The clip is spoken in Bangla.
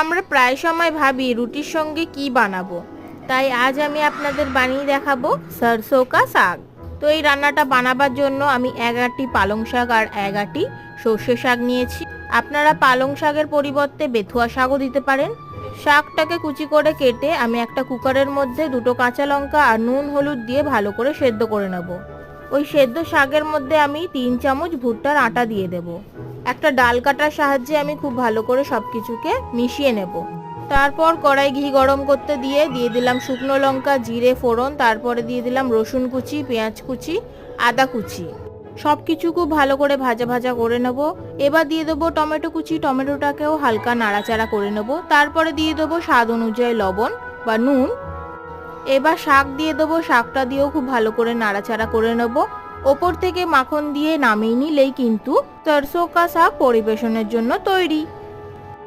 আমরা প্রায় সময় ভাবি রুটির সঙ্গে কি বানাবো, তাই আজ আমি আপনাদের বানিয়ে দেখাবো সরসো কা শাক। তো এই রান্নাটা বানাবার জন্য আমি 11টি পালং শাক আর 11টি সর্ষে শাক নিয়েছি। আপনারা পালং শাকের পরিবর্তে বেথুয়া শাকও দিতে পারেন। শাকটাকে কুচি করে কেটে আমি একটা কুকারের মধ্যে 2টো কাঁচা লঙ্কা আর নুন হলুদ দিয়ে ভালো করে সেদ্ধ করে নেব। ওই সেদ্ধ শাকের মধ্যে আমি 3 চামচ ভুট্টার আটা দিয়ে দেব। একটা ডাল কাটার সাহায্যে আমি খুব ভালো করে সব কিছুকে মিশিয়ে নেব। তারপর কড়াই ঘি গরম করতে দিয়ে দিলাম শুকনো লঙ্কা, জিরে ফোড়ন, তারপরে দিয়ে দিলাম রসুন কুচি, পেঁয়াজ কুচি, আদা কুচি। সব কিছু খুব ভালো করে ভাজা ভাজা করে নেব। এবার দিয়ে দেবো টমেটো কুচি, টমেটোটাকেও হালকা নাড়াচাড়া করে নেব। তারপরে দিয়ে দেবো স্বাদ অনুযায়ী লবণ বা নুন। এবার শাক দিয়ে দেবো, শাকটা দিয়েও খুব ভালো করে নাড়াচাড়া করে নেব। ওপর থেকে মাখন দিয়ে নামিয়ে নিলেই কিন্তু সরসো কা শাক পরিবেশনের জন্য তৈরি।